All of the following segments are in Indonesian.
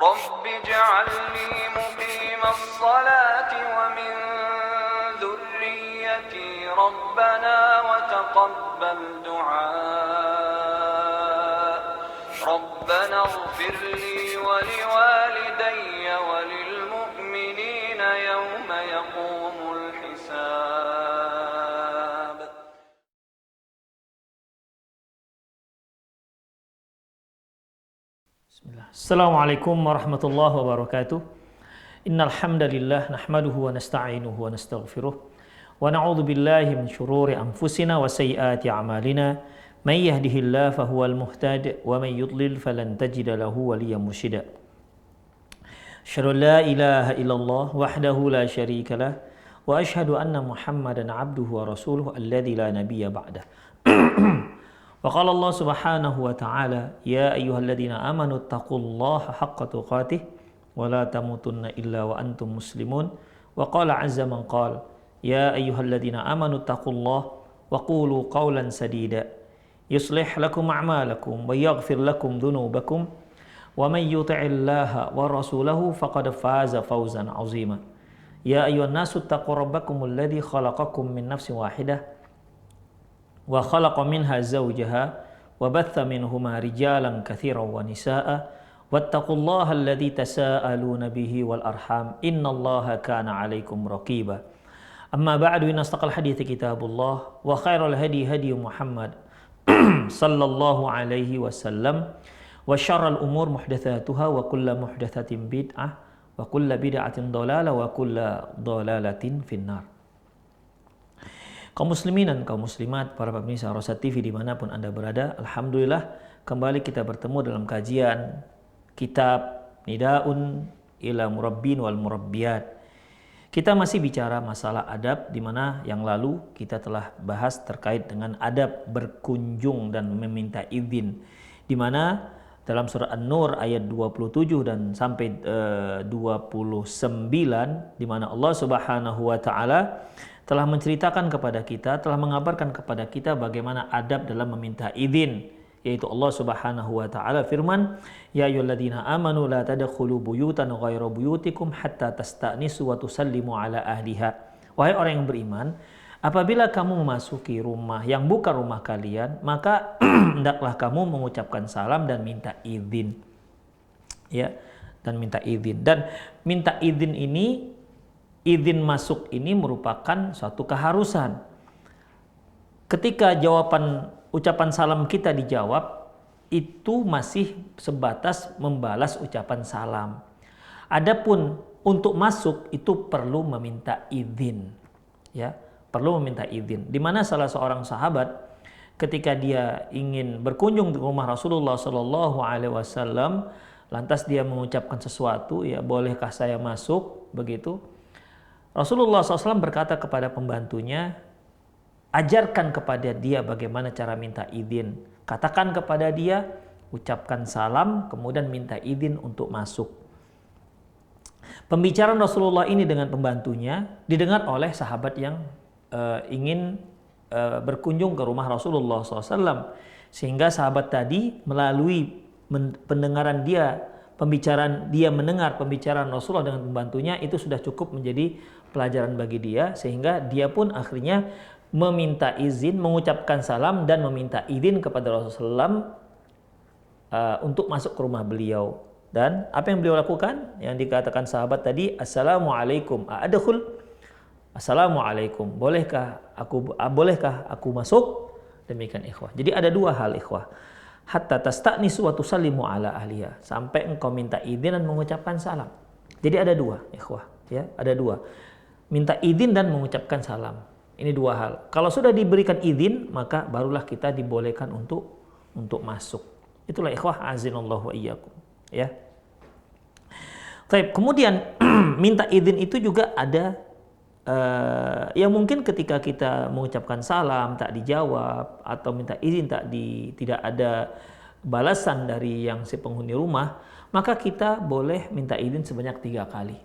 رب اجعلني مقيم الصلاة ومن ذريتي ربنا وتقبل دعاء ربنا اغفر لي ولوالدي وللمؤمنين يوم يقوم الحساب. Assalamualaikum warahmatullahi wabarakatuh. Innal hamdalillah nahmaduhu wa nasta'inuhu wa nastaghfiruh wa na'udzu billahi min shururi anfusina wa sayyiati a'malina. May yahdihillahu fahuwal muhtadi wa may yudlil falan tajida lahu waliyyan mursyida. Asyhadu an la ilaha illallah wahdahu la syarika lah wa asyhadu anna Muhammadan 'abduhu wa rasuluhu alladzi la nabiyya ba'dah. Wa qala Allah Subhanahu wa ta'ala, ya ayyuhalladzina amanu taqullaha haqqa tuqatih wa la tamutunna illa wa antum muslimun. Wa qala 'azza man qala, ya ayyuhalladzina amanu taqullaha wa qulu qawlan sadida yuslih lakum a'malakum wa yaghfir lakum dhunubakum wa may yuti'illaha wa rasulahu faqad faza fawzan 'azima. Ya ayyuhan nasu taqu rabbakumul ladzi khalaqakum min nafsin wahidah wa khalaqa minha zawjaha wa batha minhuma rijalan katsiran wa nisaa'a wattaqullaha alladzi tasaaluna bihi wal arham innallaha kana 'alaikum raqiba. Amma ba'du, inna astaqal hadithi kitabullah wa khairal hadi hadi Muhammad sallallahu alaihi wasallam wa syarral umur muhdatsatuha wa kullu muhdatsatin bid'ah wa kullu bid'atin dhalalah wa kullu dhalalatin finnar. Kaum muslimin dan kaum muslimat, para pemirsa Rosa TV dimanapun Anda berada, alhamdulillah kembali kita bertemu dalam kajian kitab Nidaun ila Murabbin wal Murabbiyat. Kita masih bicara masalah adab, di mana yang lalu kita telah bahas terkait dengan adab berkunjung dan meminta izin, di mana dalam surah An-Nur ayat 27 dan sampai 29, di mana Allah Subhanahu wa taala telah menceritakan kepada kita, telah mengabarkan kepada kita bagaimana adab dalam meminta izin, yaitu Allah Subhanahu wa taala firman, ya ayyuhalladzina amanu la tadkhulu buyutan ghairu buyutikum hatta tasta'nisu wa tusallimu ala ahliha. Wahai orang yang beriman, apabila kamu memasuki rumah yang bukan rumah kalian, maka hendaklah kamu mengucapkan salam dan minta izin. Ya, dan minta izin. Dan minta izin ini, izin masuk ini merupakan suatu keharusan. Ketika ucapan salam kita dijawab, itu masih sebatas membalas ucapan salam. Adapun untuk masuk itu perlu meminta izin. Ya, perlu meminta izin. Di mana salah seorang sahabat ketika dia ingin berkunjung di rumah Rasulullah Shallallahu alaihi wasallam, lantas dia mengucapkan sesuatu, ya, bolehkah saya masuk, begitu. Rasulullah SAW berkata kepada pembantunya, ajarkan kepada dia bagaimana cara minta izin. Katakan kepada dia, ucapkan salam, kemudian minta izin untuk masuk. Pembicaraan Rasulullah ini dengan pembantunya didengar oleh sahabat yang ingin berkunjung ke rumah Rasulullah SAW. Sehingga sahabat tadi melalui pendengaran dia, pembicaraan dia mendengar pembicaraan Rasulullah dengan pembantunya, itu sudah cukup menjadi pelajaran bagi dia, sehingga dia pun akhirnya meminta izin, mengucapkan salam dan meminta izin kepada Rasulullah untuk masuk ke rumah beliau. Dan apa yang beliau lakukan? Yang dikatakan sahabat tadi, assalamualaikum a'adkhul, assalamualaikum, bolehkah aku masuk? Demikian ikhwah. Jadi ada dua hal ikhwah. Hatta tasta'nisu wa tusallimu ala ahliha, sampai engkau minta izin dan mengucapkan salam. Jadi ada dua ikhwah, ya, ada dua. Minta izin dan mengucapkan salam. Ini dua hal. Kalau sudah diberikan izin, maka barulah kita dibolehkan untuk masuk. Itulah ikhwah azinallahu wa iyyakum, ya. Baik, kemudian minta izin itu juga ada yang mungkin ketika kita mengucapkan salam tak dijawab, atau minta izin tidak ada balasan dari yang si penghuni rumah, maka kita boleh minta izin sebanyak 3 kali.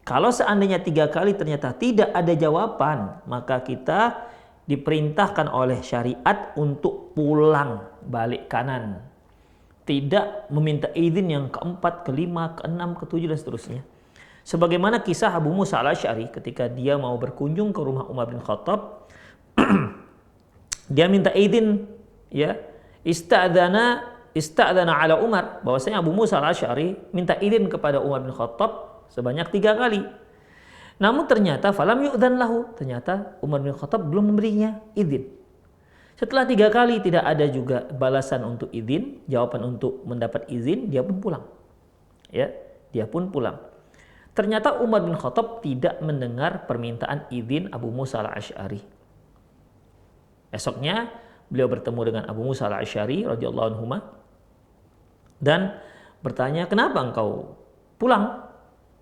Kalau seandainya 3 kali ternyata tidak ada jawaban, maka kita diperintahkan oleh syariat untuk pulang balik kanan. tidak meminta izin yang keempat, kelima, keenam, ketujuh dan seterusnya. Sebagaimana kisah Abu Musa al-Asy'ari ketika dia mau berkunjung ke rumah Umar bin Khattab, dia minta izin, ya, ista'dzana ala Umar, bahwasanya Abu Musa al-Asy'ari minta izin kepada Umar bin Khattab sebanyak 3 kali. Namun ternyata falam yu'dzan lahu, ternyata Umar bin Khattab belum memberinya izin. Setelah 3 kali tidak ada juga balasan untuk izin, jawaban untuk mendapat izin, dia pun pulang. Ya, dia pun pulang. Ternyata Umar bin Khattab tidak mendengar permintaan izin Abu Musa al-Asy'ari. Esoknya beliau bertemu dengan Abu Musa al-Asy'ari radhiyallahu anhu dan bertanya, "Kenapa engkau pulang?"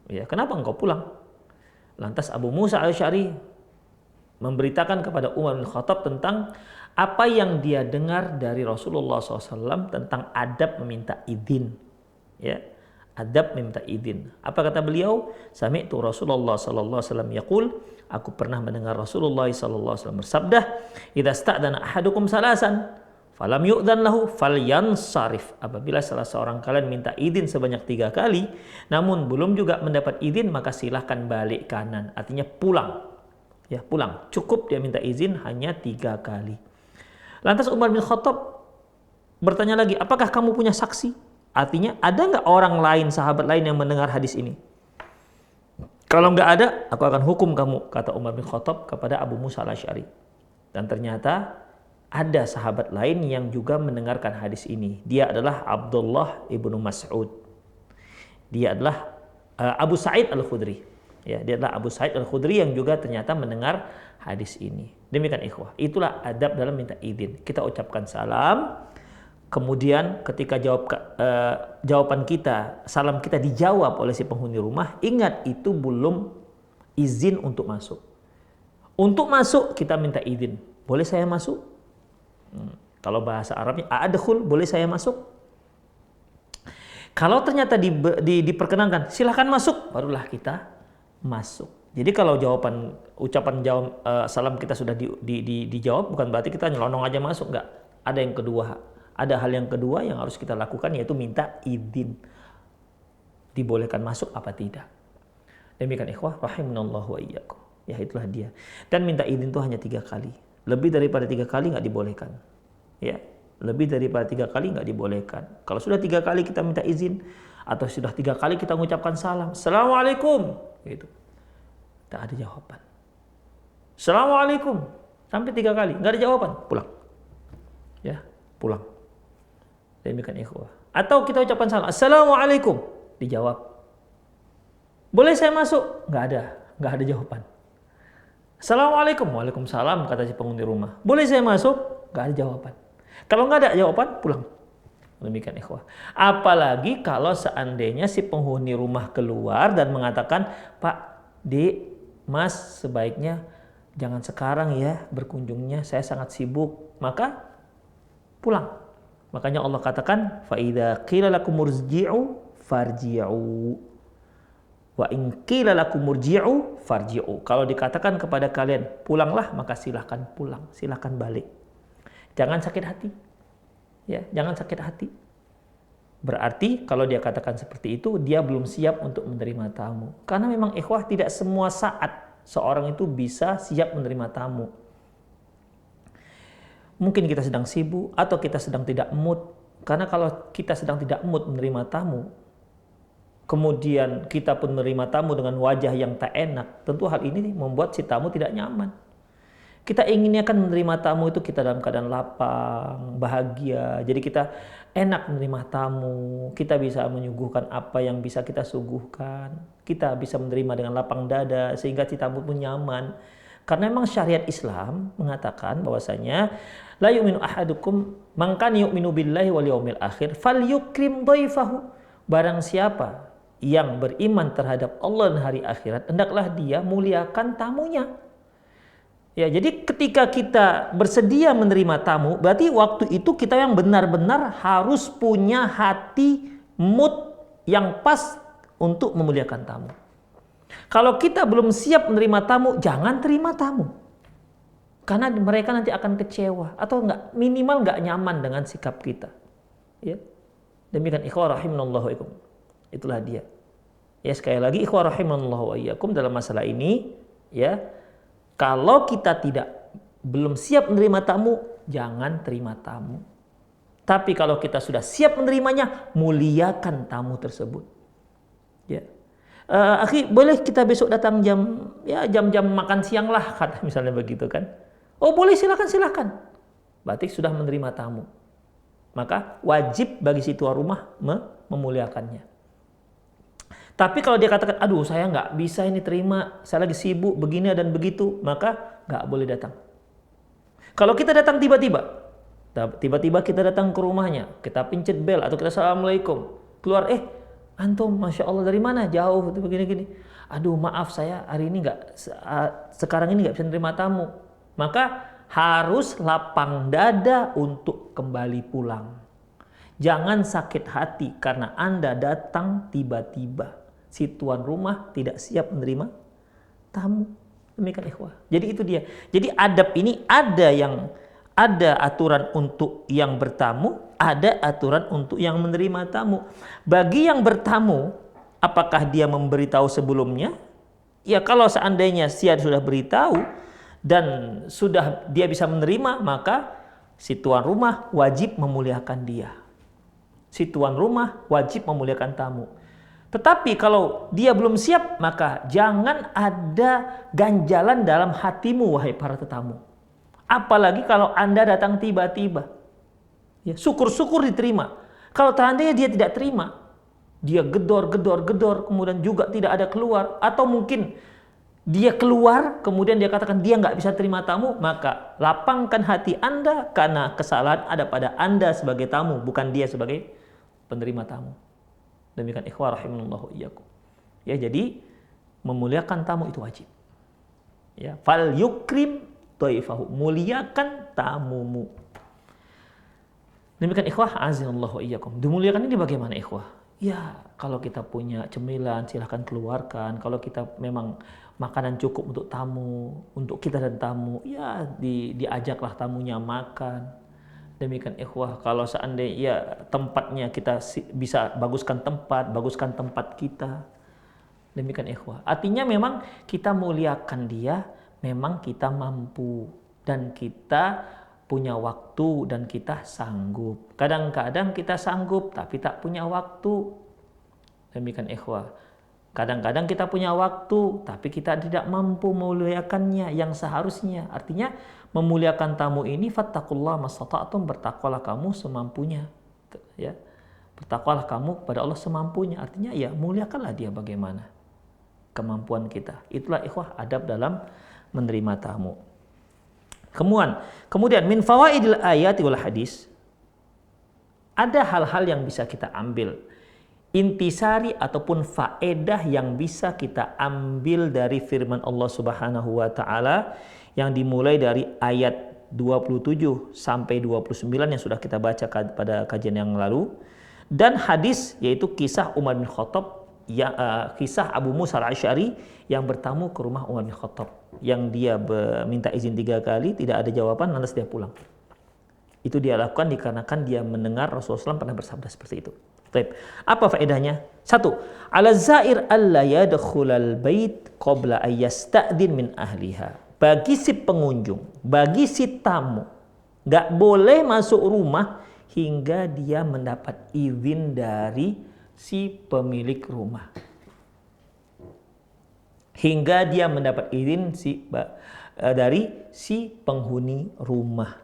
Ya, "Kenapa engkau pulang?" Lantas Abu Musa al-Asy'ari memberitakan kepada Umar bin Khattab tentang apa yang dia dengar dari Rasulullah SAW tentang adab meminta izin. Ya, adab meminta izin. Apa kata beliau? Sami'tu Rasulullah SAW yaqul, aku pernah mendengar Rasulullah SAW bersabda, "Idza sta'dana ahadukum salasan, falam yu'dzan lahu falyansarif." Apabila salah seorang kalian minta izin sebanyak 3 kali, namun belum juga mendapat izin, maka silahkan balik kanan. Artinya pulang. Ya, pulang. Cukup dia minta izin hanya 3 kali. Lantas Umar bin Khattab bertanya lagi, apakah kamu punya saksi? Artinya ada nggak orang lain, sahabat lain yang mendengar hadis ini? Kalau nggak ada, aku akan hukum kamu, kata Umar bin Khattab kepada Abu Musa al-Asy'ari. Dan ternyata ada sahabat lain yang juga mendengarkan hadis ini. Dia adalah Abdullah ibnu Mas'ud. Dia adalah Abu Sa'id al-Khudri. Ya, dia adalah Abu Sa'id al-Khudri yang juga ternyata mendengar hadis ini. Demikian ikhwah, itulah adab dalam minta izin. Kita ucapkan salam, kemudian ketika jawaban kita, salam kita dijawab oleh si penghuni rumah, ingat itu belum izin untuk masuk. Untuk masuk kita minta izin. Boleh saya masuk? Kalau bahasa Arabnya a'adkhul, boleh saya masuk? Kalau ternyata diperkenankan, silahkan masuk, barulah kita masuk. Jadi kalau ucapan salam kita sudah dijawab, bukan berarti kita nyelonong aja masuk, enggak. Ada yang kedua, ada hal yang kedua yang harus kita lakukan, yaitu minta izin. Dibolehkan masuk apa tidak. Demikian ikhwah rahimanallahu wa iyyakum. Ya, itulah dia. Dan minta izin itu hanya 3 kali. Lebih daripada 3 kali enggak dibolehkan. Ya, lebih daripada 3 kali enggak dibolehkan. Kalau sudah 3 kali kita minta izin, atau sudah 3 kali kita mengucapkan salam, Assalamualaikum, gitu, tak ada jawaban. Assalamualaikum, sampai 3 kali nggak ada jawaban, pulang. Ya, pulang. Demikian ikhwah. Atau kita ucapkan salam, Assalamualaikum, dijawab, boleh saya masuk? Nggak ada jawaban. Assalamualaikum, waalaikumsalam, kata si penghuni rumah, boleh saya masuk? Nggak ada jawaban. Kalau nggak ada jawaban, pulang. Demikian ikhwah. Apalagi kalau seandainya si penghuni rumah keluar dan mengatakan, Pak, Dek, Mas, sebaiknya jangan sekarang ya berkunjungnya, saya sangat sibuk. Maka pulang. Makanya Allah katakan, fa idza qila lakum murji'u farji'u wa in qila lakum murji'u farji'u. Kalau dikatakan kepada kalian pulanglah, maka silahkan pulang, silahkan balik. Jangan sakit hati. Ya, jangan sakit hati. Berarti kalau dia katakan seperti itu, dia belum siap untuk menerima tamu. Karena memang ikhwah tidak semua saat seorang itu bisa siap menerima tamu. Mungkin kita sedang sibuk atau kita sedang tidak mood. Karena kalau kita sedang tidak mood menerima tamu, kemudian kita pun menerima tamu dengan wajah yang tak enak, tentu hal ini membuat si tamu tidak nyaman. Kita inginnya kan menerima tamu itu kita dalam keadaan lapang, bahagia. Jadi kita enak menerima tamu, kita bisa menyuguhkan apa yang bisa kita suguhkan. Kita bisa menerima dengan lapang dada sehingga si tamu pun nyaman. Karena memang syariat Islam mengatakan bahwasanya la yu'minu ahadukum man kana yu'minu billahi wal yaumil akhir falyukrim dhaifahu. Barang siapa yang beriman terhadap Allah dan hari akhirat, hendaklah dia muliakan tamunya. Ya, jadi ketika kita bersedia menerima tamu, berarti waktu itu kita yang benar-benar harus punya hati mood yang pas untuk memuliakan tamu. Kalau kita belum siap menerima tamu, jangan terima tamu. Karena mereka nanti akan kecewa atau minimal nggak nyaman dengan sikap kita. Ya. Demikian ikhwah rahimanallahu wa iyyakum. Itulah dia. Ya, sekali lagi ikhwah rahimanallahu wa iyyakum, dalam masalah ini ya, kalau kita belum siap menerima tamu, jangan terima tamu. Tapi kalau kita sudah siap menerimanya, muliakan tamu tersebut. Ya. Akhi, boleh kita besok datang jam-jam makan siang lah, kata misalnya begitu kan. Oh boleh, silakan. Berarti sudah menerima tamu. Maka wajib bagi si tuan rumah memuliakannya. Tapi kalau dia katakan, aduh saya nggak bisa ini terima, saya lagi sibuk begini dan begitu, maka nggak boleh datang. Kalau kita datang tiba-tiba kita datang ke rumahnya, kita pencet bel atau kita assalamualaikum, keluar, antum masya Allah dari mana, jauh, begini-gini. Aduh maaf saya hari ini sekarang ini nggak bisa menerima tamu. Maka harus lapang dada untuk kembali pulang. Jangan sakit hati karena Anda datang tiba-tiba. Si tuan rumah tidak siap menerima tamu. Demikian ikhwah. Jadi itu dia. Jadi adab ini ada aturan untuk yang bertamu, ada aturan untuk yang menerima tamu. Bagi yang bertamu, apakah dia memberitahu sebelumnya? Ya kalau seandainya dia sudah beritahu dan sudah dia bisa menerima, maka si tuan rumah wajib memuliakan dia. Si tuan rumah wajib memuliakan tamu. Tetapi kalau dia belum siap, maka jangan ada ganjalan dalam hatimu, wahai para tetamu. Apalagi kalau Anda datang tiba-tiba. Ya, syukur-syukur diterima. Kalau seandainya dia tidak terima, dia gedor, kemudian juga tidak ada keluar, atau mungkin dia keluar, kemudian dia katakan dia nggak bisa terima tamu, maka lapangkan hati Anda karena kesalahan ada pada Anda sebagai tamu, bukan dia sebagai penerima tamu. Demikian ikhwah rahimanallahu iyyakum. Ya, jadi memuliakan tamu itu wajib. Ya, fal yukrim dhaifahu, muliakan tamumu. Demikian ikhwah azinallahu iyyakum. Dimuliakan ini bagaimana ikhwah? Ya, kalau kita punya cemilan silahkan keluarkan. Kalau kita memang makanan cukup untuk tamu, untuk kita dan tamu, ya diajaklah tamunya makan. Demikian ikhwah, kalau seandainya tempatnya kita bisa baguskan tempat kita. Demikian ikhwah. Artinya memang kita muliakan dia, memang kita mampu dan kita punya waktu dan kita sanggup. Kadang-kadang kita sanggup tapi tak punya waktu. Demikian ikhwah. Kadang-kadang kita punya waktu tapi kita tidak mampu memuliakannya yang seharusnya. Artinya memuliakan tamu ini fattaqullaha mastata'tum, bertakwalah kamu semampunya. Ya. Bertakwalah kamu kepada Allah semampunya. Artinya ya muliakanlah dia bagaimana kemampuan kita. Itulah ikhwah adab dalam menerima tamu. Kemudian min fawaidil ayati wal hadis, ada hal-hal yang bisa kita ambil, intisari ataupun faedah yang bisa kita ambil dari firman Allah Subhanahu wa taala yang dimulai dari ayat 27 sampai 29 yang sudah kita baca pada kajian yang lalu, dan hadis yaitu kisah Umar bin Khattab, kisah Abu Musa al-Asy'ari yang bertamu ke rumah Umar bin Khattab, yang dia minta izin 3 kali, tidak ada jawaban, lantas dia pulang. Itu dia lakukan dikarenakan dia mendengar Rasulullah SAW pernah bersabda seperti itu. Baik. Apa faedahnya? 1. Ala zair alla yadkhulal bait qabla ayyasta'din min ahliha. Bagi si pengunjung, bagi si tamu, enggak boleh masuk rumah hingga dia mendapat izin dari si pemilik rumah. Hingga dia mendapat izin dari si penghuni rumah.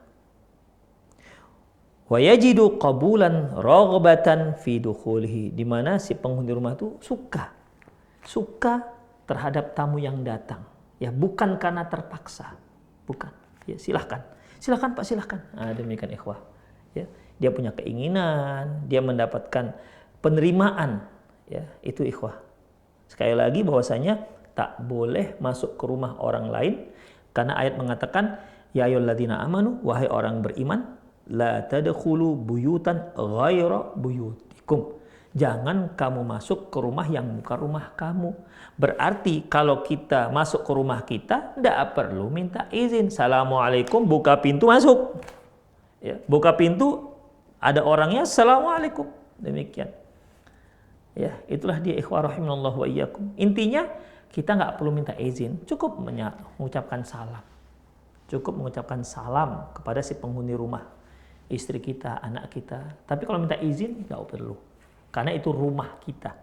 Wa yajidu qabulan raghbatan fi dukhulihi, di mana si penghuni rumah itu suka terhadap tamu yang datang, ya bukan karena terpaksa, bukan, ya silahkan Pak, silahkan. Nah, demikian ikhwah, ya dia punya keinginan, dia mendapatkan penerimaan, ya itu ikhwah. Sekali lagi bahwasanya tak boleh masuk ke rumah orang lain karena ayat mengatakan ya ayyuhalladzina amanu, wahai orang beriman, la tadkhulu buyutan ghaira buyutikum. Jangan kamu masuk ke rumah yang bukan rumah kamu. Berarti kalau kita masuk ke rumah kita tidak perlu minta izin. Assalamualaikum, buka pintu masuk. Ya, buka pintu ada orangnya, assalamualaikum. Demikian. Ya, itulah dia ikhwah rahimanallahu wa iyyakum. Intinya kita nggak perlu minta izin, cukup mengucapkan salam. Cukup mengucapkan salam kepada si penghuni rumah, istri kita, anak kita. Tapi kalau minta izin nggak perlu, karena itu rumah kita.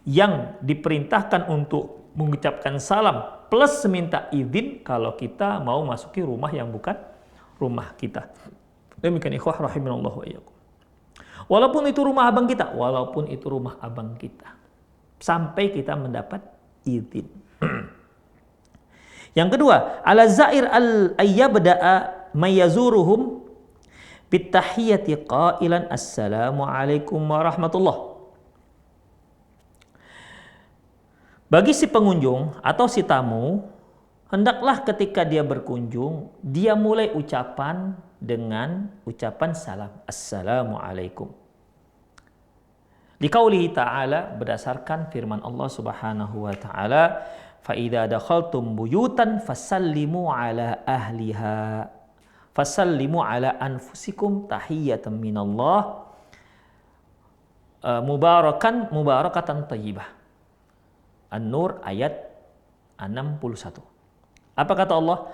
Yang diperintahkan untuk mengucapkan salam plus minta izin kalau kita mau masuki rumah yang bukan rumah kita. Demikian ikhwah rahimanallahu wa iyyakum. Walaupun itu rumah abang kita, sampai kita mendapat izin. Yang kedua, ala zair al-ayyabda'a mayazuruhum bitahiyyati qailan assalamu alaikum warahmatullah. Bagi si pengunjung atau si tamu, hendaklah ketika dia berkunjung, dia mulai ucapan dengan ucapan salam, assalamu alaikum. Liqaulihi ta'ala, berdasarkan firman Allah Subhanahu wa ta'ala, fa idza dakhaltum buyutan fasallimu ala ahliha fasallimu ala anfusikum tahiyatan minallah mubarakatan thayyibah. An-Nur ayat 61. Apa kata Allah?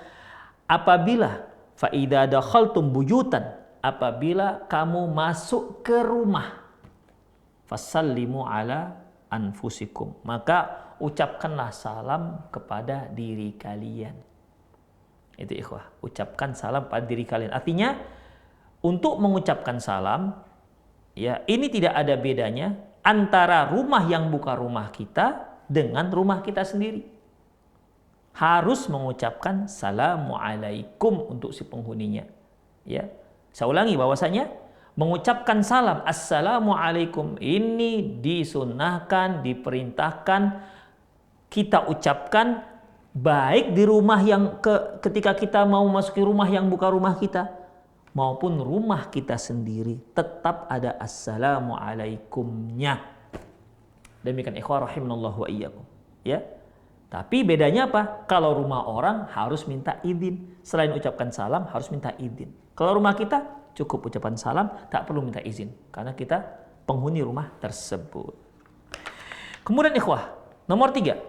Apabila fa idza dakhaltum buyutan, apabila kamu masuk ke rumah, fasallimu ala anfusikum, maka ucapkanlah salam kepada diri kalian. Itu ikhwah, ucapkan salam pada diri kalian. Artinya untuk mengucapkan salam, ya ini tidak ada bedanya antara rumah yang bukan rumah kita dengan rumah kita sendiri. Harus mengucapkan assalamualaikum untuk si penghuninya. Ya, saya ulangi bahwasanya mengucapkan salam assalamualaikum ini disunnahkan, diperintahkan kita ucapkan baik di rumah yang ketika kita mau masuki rumah yang bukan rumah kita maupun rumah kita sendiri, tetap ada assalamualaikumnya. Demikian ikhwah rahimanallahu wa iyyakum. Ya. Tapi bedanya apa? Kalau rumah orang harus minta izin. Selain ucapkan salam harus minta izin. Kalau rumah kita cukup ucapan salam, tak perlu minta izin karena kita penghuni rumah tersebut. Kemudian ikhwah, nomor 3.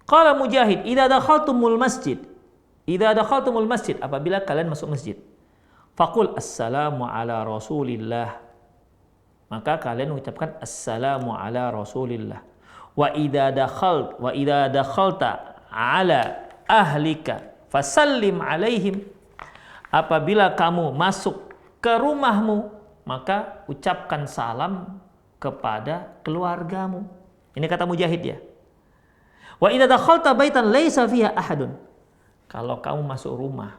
Qala Mujahid, idza dakhaltumul masjid. Idza dakhaltumul masjid, apabila kalian masuk masjid. Faqul assalamu ala Rasulillah. Maka kalian mengucapkan assalamu ala Rasulillah. Wa idza dakhalta ala ahlika fasallim alaihim. Apabila kamu masuk ke rumahmu, maka ucapkan salam kepada keluargamu. Ini kata Mujahid ya. Wa idza dakhalta baitan laisa fiha ahadun. Kalau kamu masuk rumah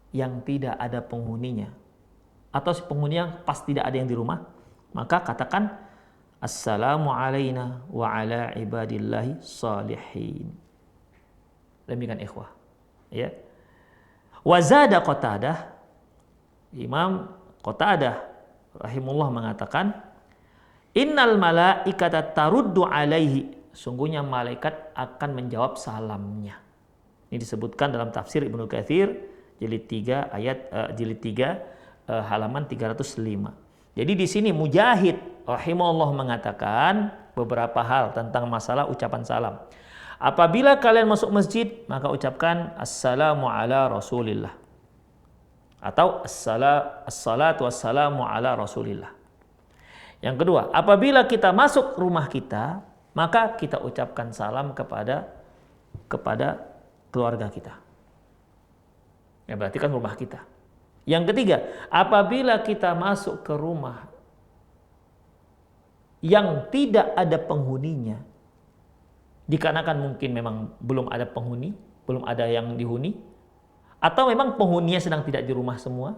yang tidak ada penghuninya atau si penghuni yang pas tidak ada yang di rumah, maka katakan assalamu alaina wa ala ibadillahi salihin. Demikian ikhwah. Ya. Wa zada Qatadah, Imam Qatadah rahimullah mengatakan, innal malaikata taruddu alaihi, sungguhnya malaikat akan menjawab salamnya. Ini disebutkan dalam tafsir Ibnu Katsir jilid 3 halaman 305. Jadi di sini Mujahid rahimahullah mengatakan beberapa hal tentang masalah ucapan salam. Apabila kalian masuk masjid, maka ucapkan assalamu ala Rasulillah. Atau assalatu wassalamu ala Rasulillah. Yang kedua, apabila kita masuk rumah kita, maka kita ucapkan salam kepada keluarga kita. Ya berarti kan rumah kita. Yang ketiga, apabila kita masuk ke rumah yang tidak ada penghuninya, dikarenakan mungkin memang belum ada penghuni, belum ada yang dihuni, atau memang penghuninya sedang tidak di rumah semua,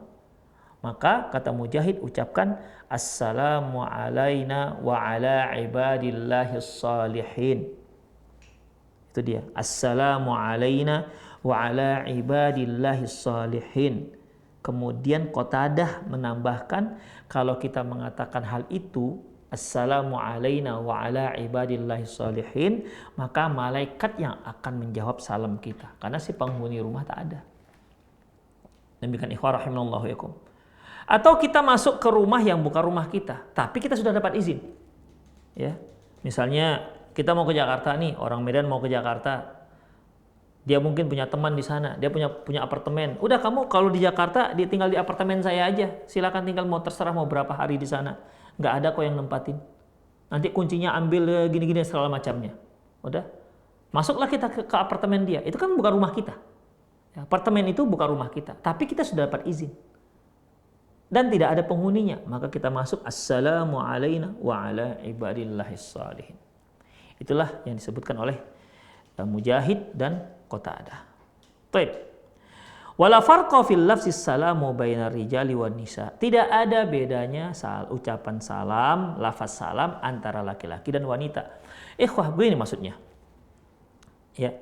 maka kata Mujahid ucapkan assalamu alaina wa ala ibadillahis salihin. Itu dia, assalamu alaina wa ala ibadillahis salihin. Kemudian Qatadah menambahkan, kalau kita mengatakan hal itu, assalamu alaina wa ala ibadillahis salihin, maka malaikat yang akan menjawab salam kita, karena si penghuni rumah tak ada. Demikian ikhwah rahimanallahu yakum. Atau kita masuk ke rumah yang bukan rumah kita, tapi kita sudah dapat izin. Ya. Misalnya kita mau ke Jakarta nih, orang Medan mau ke Jakarta. Dia mungkin punya teman di sana, dia punya apartemen. Udah, kamu kalau di Jakarta tinggal di apartemen saya aja. Silakan tinggal, mau terserah mau berapa hari di sana. Nggak ada kok yang nempatin. Nanti kuncinya ambil gini-gini segala macamnya. Udah. Masuklah kita ke apartemen dia. Itu kan bukan rumah kita. Ya, apartemen itu bukan rumah kita, tapi kita sudah dapat izin. Dan tidak ada penghuninya, maka kita masuk assalamu alaina wa ala ibadillahis salihin. Itulah yang disebutkan oleh Mujahid dan Qatadah. Baik. Wala farqa fil lafzis salamu bainar rijali wan nisa. Tidak ada bedanya ucapan salam, lafaz salam antara laki-laki dan wanita. Ikhwah, begini maksudnya. Ya.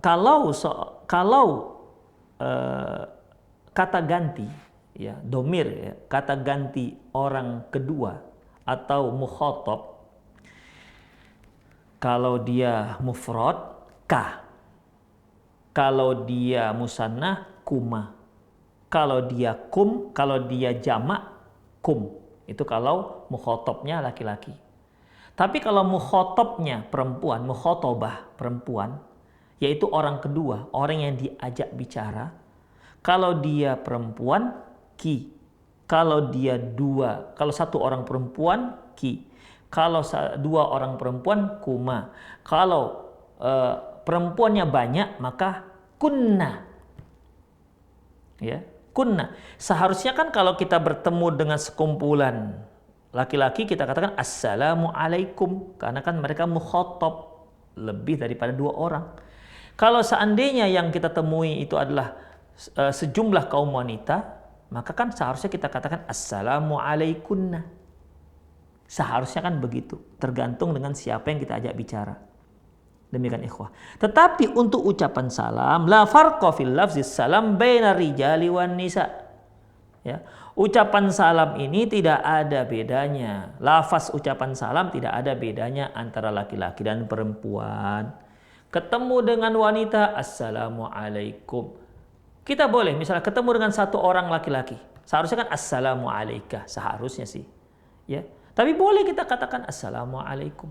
Kalau kata ganti, ya, domir, ya, kata ganti orang kedua atau mukhatab, kalau dia mufrad ka, kalau dia musannah kuma, kalau dia kum, kalau dia jamak kum. Itu kalau mukhatabnya laki-laki. Tapi kalau mukhatabnya perempuan, mukhatabah perempuan, yaitu orang kedua, orang yang diajak bicara, kalau dia perempuan ki, kalau dia kalau satu orang perempuan ki, kalau dua orang perempuan kuma, kalau perempuannya banyak maka kunna. Ya, kunna. Seharusnya kan kalau kita bertemu dengan sekumpulan laki-laki kita katakan assalamu alaikum, karena kan mereka mukhatab lebih daripada dua orang. Kalau seandainya yang kita temui itu adalah sejumlah kaum wanita, maka kan seharusnya kita katakan assalamu alaikunna. Seharusnya kan begitu, tergantung dengan siapa yang kita ajak bicara. Demikian ikhwah. Tetapi untuk ucapan salam, la farqa fil lafzis salam baina rijali wan nisa. Ya. Ucapan salam ini tidak ada bedanya. Lafaz ucapan salam tidak ada bedanya antara laki-laki dan perempuan. Ketemu dengan wanita, assalamu alaikum. Kita boleh misalnya ketemu dengan satu orang laki-laki. Seharusnya kan assalamu alaika, seharusnya sih. Ya. Tapi boleh kita katakan assalamu alaikum.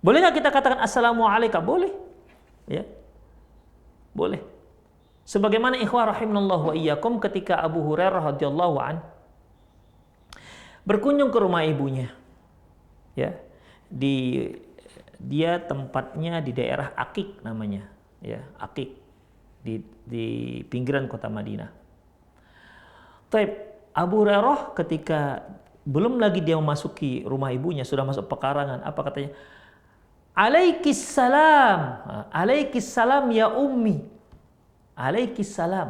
Boleh nggak kita katakan assalamu alaika? Boleh. Ya. Boleh. Sebagaimana ikhwah rahimanallahu wa iyyakum ketika Abu Hurairah radhiyallahu an berkunjung ke rumah ibunya. Ya. Dia tempatnya di daerah Aqiq namanya, ya, Aqiq di pinggiran kota Madinah. Taib, Abu Hurairah ketika belum lagi dia memasuki rumah ibunya, sudah masuk pekarangan, apa katanya? Alaikissalam, alaikissalam ya ummi. Alaikissalam.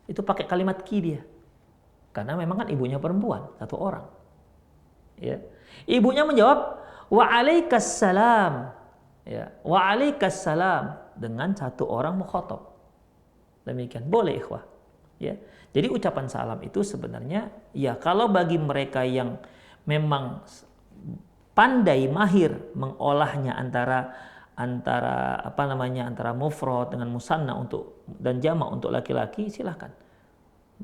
Itu pakai kalimat ki dia. Karena memang kan ibunya perempuan, satu orang. Ya. Ibunya menjawab wa alaikassalam. Ya, wa alaikassalam dengan satu orang mukhatab. Demikian, boleh ikhwah. Ya. Jadi ucapan salam itu sebenarnya ya kalau bagi mereka yang memang pandai mahir mengolahnya antara antara mufrad dengan musanna untuk dan jamak untuk laki-laki, silahkan.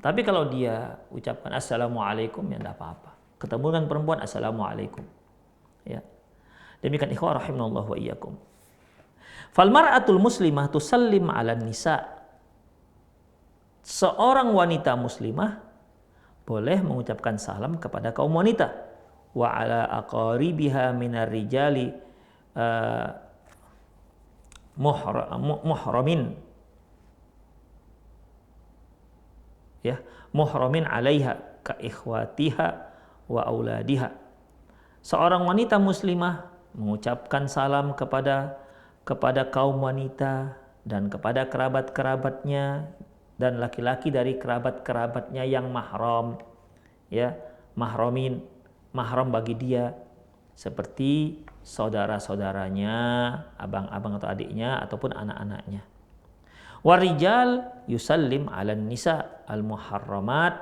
Tapi kalau dia ucapkan assalamualaikum ya tidak apa-apa. Ketemu dengan perempuan assalamualaikum. Ya. Demikian ikhwah rahimanallahu wa iyyakum. Fal mar'atul muslimah tusallim 'alan nisa. Seorang wanita muslimah boleh mengucapkan salam kepada kaum wanita. Wa ala aqaribiha minar rijali muhramin. Ya, muhramin 'alaiha ka ikhwatiha wa auladiha. Seorang wanita muslimah mengucapkan salam kepada kaum wanita dan kepada kerabat-kerabatnya dan laki-laki dari kerabat-kerabatnya yang mahram, ya, mahramin, mahram bagi dia seperti saudara-saudaranya, abang-abang atau adiknya ataupun anak-anaknya. Warijal yusallim 'alan nisa al-muharramat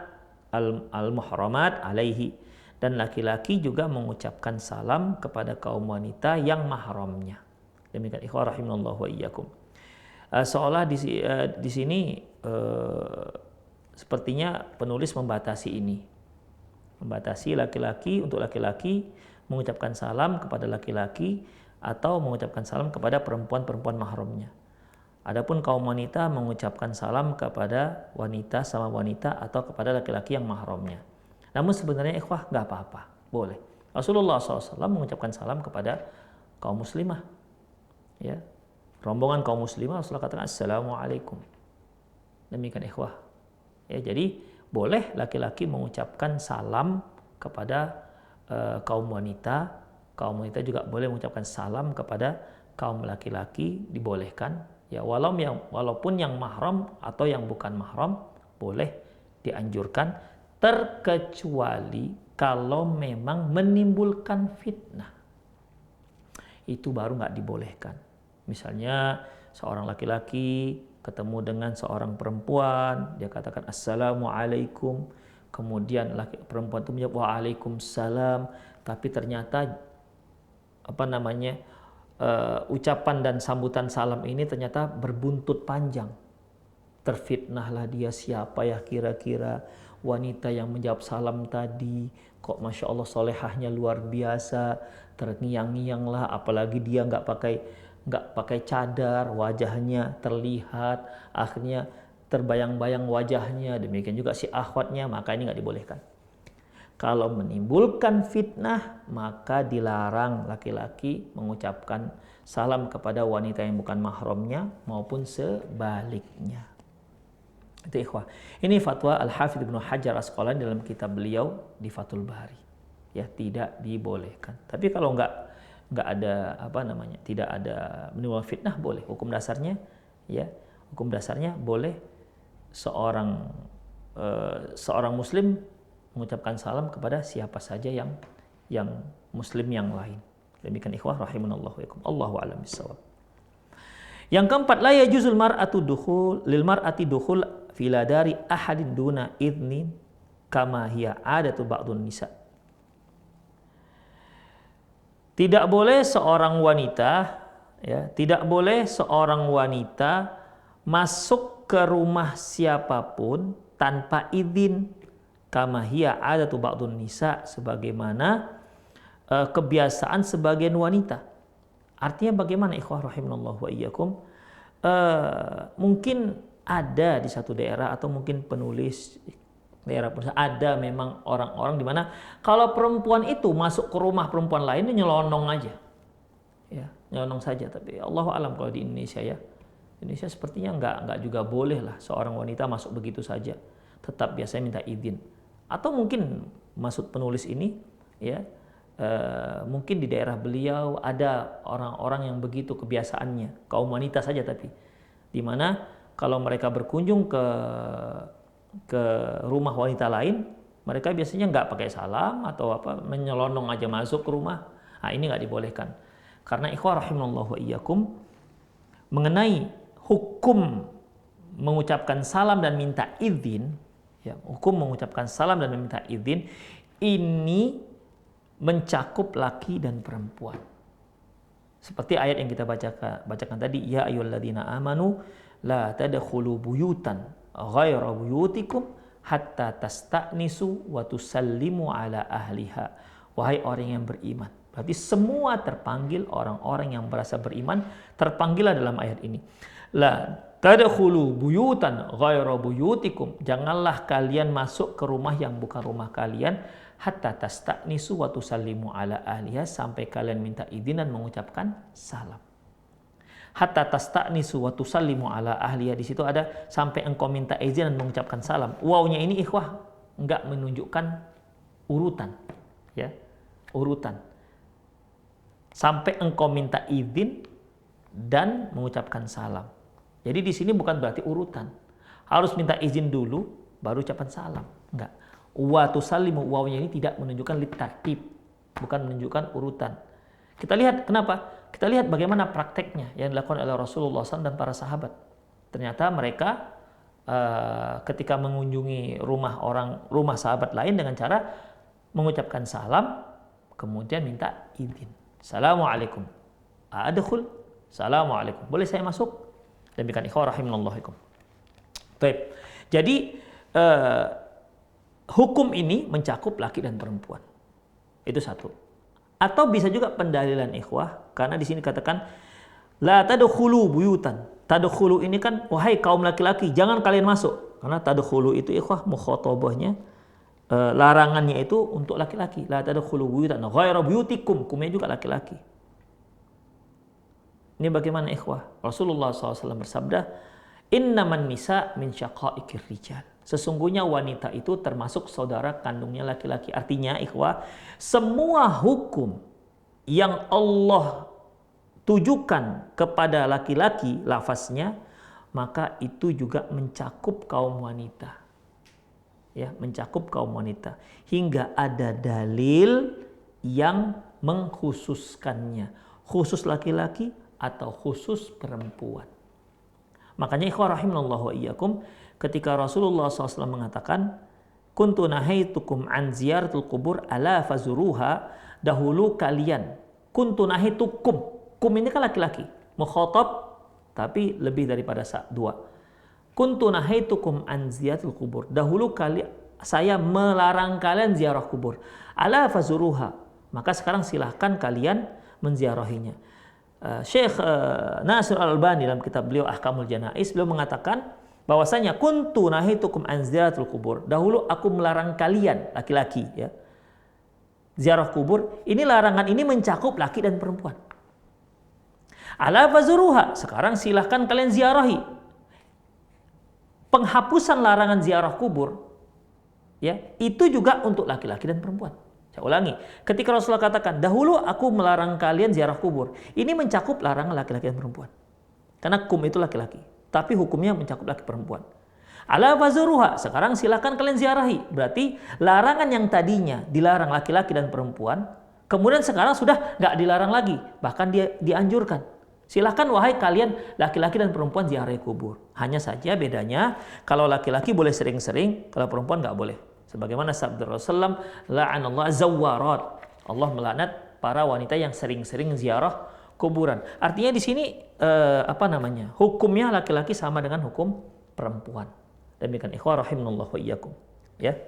al-muhramat alaihi, dan laki-laki juga mengucapkan salam kepada kaum wanita yang mahramnya. Demikian ikhwah rahimanallahu wa iyyakum. Seolah di sini sepertinya penulis membatasi ini. Membatasi laki-laki untuk laki-laki mengucapkan salam kepada laki-laki atau mengucapkan salam kepada perempuan-perempuan mahramnya. Adapun kaum wanita mengucapkan salam kepada wanita sama wanita atau kepada laki-laki yang mahramnya. Namun sebenarnya ikhwah nggak apa-apa, boleh. Rasulullah SAW mengucapkan salam kepada kaum muslimah. Ya, rombongan kaum muslimah Rasulullah katakan Assalamualaikum. Demikian ikhwah. Ya, jadi boleh laki-laki mengucapkan salam kepada kaum wanita. Kaum wanita juga boleh mengucapkan salam kepada kaum laki-laki, dibolehkan. Ya, walaupun yang mahram atau yang bukan mahram boleh dianjurkan, terkecuali kalau memang menimbulkan fitnah. Itu baru nggak dibolehkan. Misalnya seorang laki-laki ketemu dengan seorang perempuan, dia katakan Assalamualaikum, kemudian perempuan itu menjawab Waalaikumsalam, tapi ternyata ucapan dan sambutan salam ini ternyata berbuntut panjang. Terfitnahlah dia, siapa ya kira-kira wanita yang menjawab salam tadi, kok Masya Allah solehahnya luar biasa, terngiang-ngianglah, apalagi dia nggak pakai cadar, wajahnya terlihat, akhirnya terbayang-bayang wajahnya, demikian juga si akhwatnya, maka ini nggak dibolehkan. Kalau menimbulkan fitnah, maka dilarang laki-laki mengucapkan salam kepada wanita yang bukan mahramnya maupun sebaliknya. Itu ikhwah. Ini fatwa Al-Hafidz Ibnu Hajar Asqalani dalam kitab beliau di Fathul Bari. Ya, tidak dibolehkan. Tapi kalau nggak ada tidak ada menimbulkan fitnah, boleh. Hukum dasarnya boleh seorang muslim mengucapkan salam kepada siapa saja yang muslim yang lain. Demikian ikhwah rahimanallahu wa iyakum. Allahu a'lam bissawab. Yang keempat, la yajuzul mar'atu lil mar'ati dukhul fi ladari ahadin duna idnin kama hiya adatu ba'dun nisa. Tidak boleh seorang wanita masuk ke rumah siapapun tanpa izin, kama hiya adatu ba'dun nisa, sebagaimana kebiasaan sebagian wanita. Artinya bagaimana ikhwah rahimanallahu wa iyyakum? Mungkin ada di satu daerah atau mungkin penulis daerah pun ada memang orang-orang di mana kalau perempuan itu masuk ke rumah perempuan lain nyelonong aja. Ya, nyelonong saja. Tapi Allahu alam kalau di Indonesia sepertinya enggak juga boleh lah seorang wanita masuk begitu saja. Tetap biasanya minta izin. Atau mungkin maksud penulis ini mungkin di daerah beliau ada orang-orang yang begitu kebiasaannya, kaum wanita saja, tapi di mana kalau mereka berkunjung ke rumah wanita lain, mereka biasanya nggak pakai salam atau menyelonong aja masuk ke rumah. Nah, ini nggak dibolehkan. Karena ikhwah rahimanallahu wa iyyakum, mengenai hukum mengucapkan salam dan minta izin, hukum mengucapkan salam dan meminta izin ini mencakup laki dan perempuan. Seperti ayat yang kita bacakan tadi, ya ayyuhalladzina amanu la tadkhulu buyutan ghaira buyutikum hatta tasta'nisu wa tusallimu ala ahliha. Wahai orang yang beriman. Berarti semua terpanggil, orang-orang yang merasa beriman terpanggillah dalam ayat ini. La tadkhulu buyutan ghaira buyutikum. Janganlah kalian masuk ke rumah yang bukan rumah kalian, hatta tasta'nisu wa tusallimu ala ahliha, sampai kalian minta izin dan mengucapkan salam. Hatta tasta'nisu wa tusallimu ala ahliha, di situ ada sampai engkau minta izin dan mengucapkan salam. Wawnya ini ikhwah enggak menunjukkan urutan, urutan. Sampai engkau minta izin dan mengucapkan salam. Jadi di sini bukan berarti urutan. Harus minta izin dulu baru ucapan salam. Enggak. Wa tusallimu, wawnya ini tidak menunjukkan litartib, bukan menunjukkan urutan. Kita lihat kenapa? Kita lihat bagaimana prakteknya yang dilakukan oleh Rasulullah SAW dan para sahabat. Ternyata mereka ketika mengunjungi rumah sahabat lain dengan cara mengucapkan salam, kemudian minta izin. Assalamualaikum. Adkhul. Assalamualaikum. Boleh saya masuk? Demikian ikhwah rahimanallahu. Baik. Jadi eh, hukum ini mencakup laki dan perempuan. Itu satu. Atau bisa juga pendalilan ikhwah, karena di sini katakan la tadkhulu buyutan. Tadkhulu ini kan wahai kaum laki-laki, jangan kalian masuk. Karena tadkhulu itu ikhwah mukhatabahnya, larangannya itu untuk laki-laki. La tadkhulu buyutan ghairu buyutikum, kumnya juga laki-laki. Ini bagaimana ikhwah? Rasulullah SAW bersabda, innaman nisa min syaqaiqir rijal. Sesungguhnya wanita itu termasuk saudara kandungnya laki-laki. Artinya ikhwah, semua hukum yang Allah tujukan kepada laki-laki lafaznya, maka itu juga mencakup kaum wanita. Ya, mencakup kaum wanita. Hingga ada dalil yang mengkhususkannya. Khusus laki-laki atau khusus perempuan. Makanya ikhwah rahimanallahu wa iyyakum, ketika Rasulullah SAW mengatakan, kuntu nahaitukum an ziyaratul kubur ala fazuruha, dahulu kalian, kuntu nahaitukum, kum ini kan laki-laki, mukhatab tapi lebih daripada dua. Kuntu nahaitukum an ziyaratul kubur, dahulu saya melarang kalian ziarah kubur, ala fazuruha, maka sekarang silahkan kalian menziarahinya. Syekh Nasir Al-Albani dalam kitab beliau Ahkamul Janaiz, beliau mengatakan bahwasanya kuntu nahitukum an ziyaratul kubur, dahulu aku melarang kalian laki-laki ya ziarah kubur. Ini larangan ini mencakup laki dan perempuan. Ala fazuruha, sekarang silahkan kalian ziarahi. Penghapusan larangan ziarah kubur ya itu juga untuk laki-laki dan perempuan. Saya ulangi, ketika Rasulullah katakan, dahulu aku melarang kalian ziarah kubur, ini mencakup larangan laki-laki dan perempuan. Karena kum itu laki-laki, tapi hukumnya mencakup laki perempuan. Ala fazuruha, sekarang silakan kalian ziarahi. Berarti larangan yang tadinya dilarang laki-laki dan perempuan, kemudian sekarang sudah nggak dilarang lagi, bahkan dia dianjurkan. Silakan wahai kalian laki-laki dan perempuan ziarahi kubur. Hanya saja bedanya, kalau laki-laki boleh sering-sering, kalau perempuan nggak boleh. Sebagaimana sabda Rasulullah, la'anallahu zawwarat. Allah melaknat para wanita yang sering-sering ziarah kuburan. Artinya di sini hukumnya laki-laki sama dengan hukum perempuan. Demikian ikhwah rahimanallahu wa iyyakum. Ya.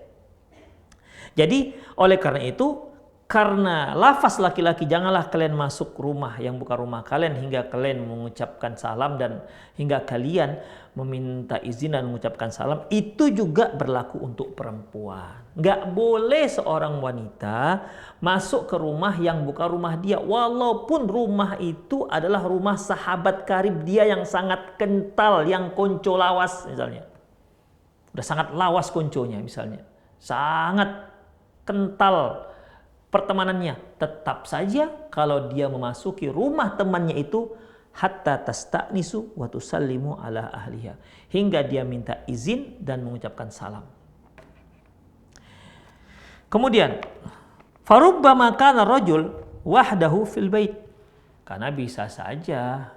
Jadi oleh karena itu, karena lafaz laki-laki janganlah kalian masuk rumah yang bukan rumah kalian hingga kalian mengucapkan salam dan hingga kalian meminta izin dan mengucapkan salam, itu juga berlaku untuk perempuan. Nggak boleh seorang wanita masuk ke rumah yang bukan rumah dia, walaupun rumah itu adalah rumah sahabat karib dia yang sangat kental, yang konco lawas misalnya. Udah sangat lawas konconya misalnya. Sangat kental pertemanannya, tetap saja kalau dia memasuki rumah temannya itu hatta tasta'nisu wa tusallimu ala ahliha, hingga dia minta izin dan mengucapkan salam. Kemudian farubbama kana rajul wahdahu fil bait, karena bisa saja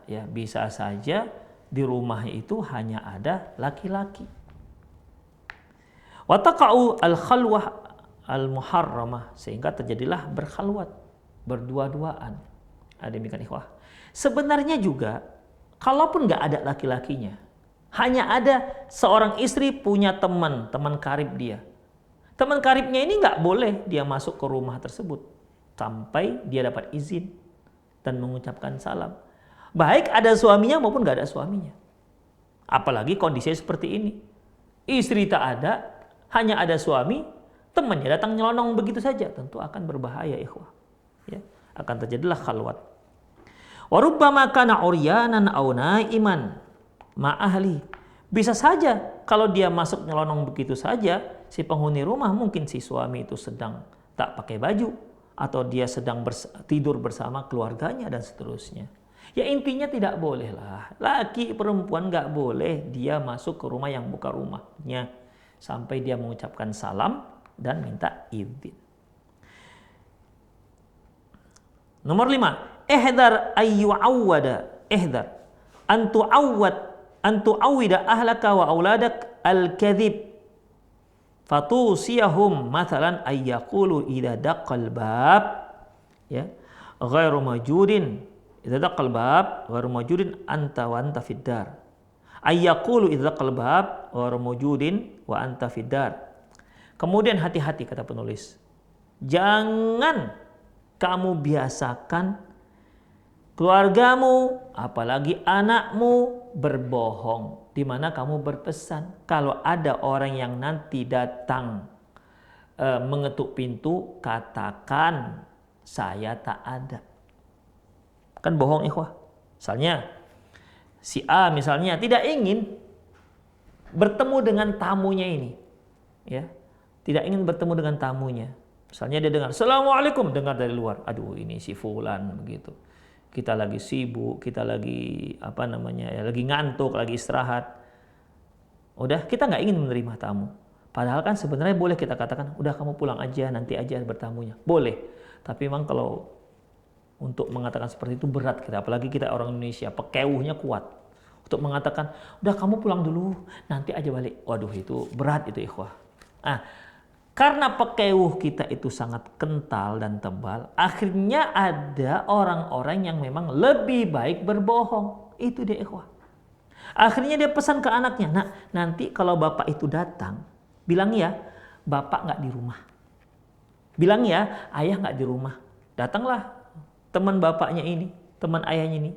di rumah itu hanya ada laki-laki. Wa taqa'u al-khalwah al-muharramah, sehingga terjadilah berkhalwat, berdua-duaan. Demikian ikhwah. Sebenarnya juga, kalaupun nggak ada laki-lakinya, hanya ada seorang istri punya teman karib dia. Teman karibnya ini nggak boleh dia masuk ke rumah tersebut sampai dia dapat izin dan mengucapkan salam. Baik ada suaminya maupun nggak ada suaminya. Apalagi kondisinya seperti ini. Istri tak ada, hanya ada suami, temannya datang nyelonong begitu saja, tentu akan berbahaya ikhwah. Ya, akan terjadilah khalwat. Wa rubbama kana uryanan aw naiman ma ahli. Bisa saja kalau dia masuk nyelonong begitu saja, si penghuni rumah mungkin si suami itu sedang tak pakai baju atau dia sedang tidur bersama keluarganya dan seterusnya. Ya intinya tidak boleh lah. Laki perempuan nggak boleh dia masuk ke rumah yang bukan rumahnya sampai dia mengucapkan salam dan minta izin. Nomor 5, ihdar ayyu'awwada, ihdar antu awida ahlaka wa auladak al-kadhib fatusiyahum mathalan ayyaqulu idza daqqal bab ya ghairu majudin idza daqqal bab ghairu majudin anta wa anta fid dar Ayyaqulu idzaqal bab wa mawjudin wa anta fiddar. Kemudian hati-hati kata penulis. Jangan kamu biasakan keluargamu, apalagi anakmu berbohong, di mana kamu berpesan kalau ada orang yang nanti datang mengetuk pintu, katakan saya tak ada. Kan bohong ikhwah. Misalnya si A misalnya tidak ingin bertemu dengan tamunya ini, ya, tidak ingin bertemu dengan tamunya. Misalnya dia dengar Assalamualaikum, dengar dari luar, aduh ini si fulan begitu. Kita lagi sibuk, kita lagi lagi ngantuk, lagi istirahat. Udah, kita nggak ingin menerima tamu. Padahal kan sebenarnya boleh kita katakan, udah kamu pulang aja, nanti aja bertamunya. Boleh. Tapi memang kalau untuk mengatakan seperti itu berat kita, apalagi kita orang Indonesia, pekewuhnya kuat. Untuk mengatakan, udah kamu pulang dulu, nanti aja balik. Waduh, itu berat itu ikhwah. Karena pekewuh kita itu sangat kental dan tebal, akhirnya ada orang-orang yang memang lebih baik berbohong. Itu dia ikhwah. Akhirnya dia pesan ke anaknya, nah nanti kalau bapak itu datang, bilang ya bapak nggak di rumah. Bilang ya ayah nggak di rumah. Datanglah teman bapaknya ini, teman ayahnya ini.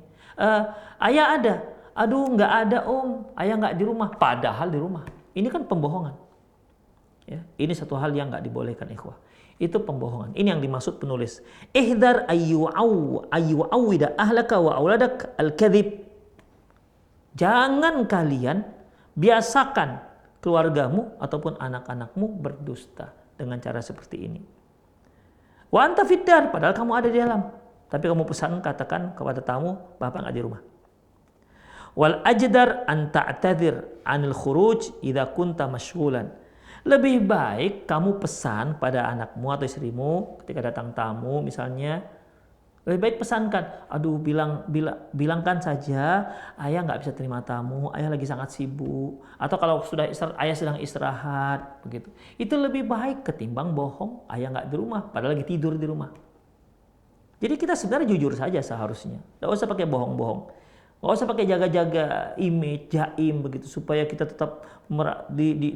Ayah ada. Aduh nggak ada om, ayah nggak di rumah. Padahal di rumah. Ini kan pembohongan. Ya, ini satu hal yang nggak dibolehkan ikhwah. Itu pembohongan. Ini yang dimaksud penulis. Ihdar ayyu'awwida ahlaka wa auladak al-kadhib. Jangan kalian biasakan keluargamu ataupun anak-anakmu berdusta dengan cara seperti ini. Wa anta fiddar, padahal kamu ada di dalam. Tapi kamu pesan katakan kepada tamu, bapak nggak di rumah. Wal ajdar an ta'tadzir 'anil khuruj idza kunta masyghulan. Lebih baik kamu pesan pada anakmu atau istrimu ketika datang tamu misalnya, lebih baik pesankan, aduh bilangkan saja ayah nggak bisa terima tamu, ayah lagi sangat sibuk, atau kalau sudah ayah sedang istirahat begitu. Itu lebih baik ketimbang bohong ayah nggak di rumah padahal lagi tidur di rumah. Jadi kita sebenarnya jujur saja seharusnya, nggak usah pakai bohong-bohong. Nggak usah pakai jaga-jaga image, jaim begitu supaya kita tetap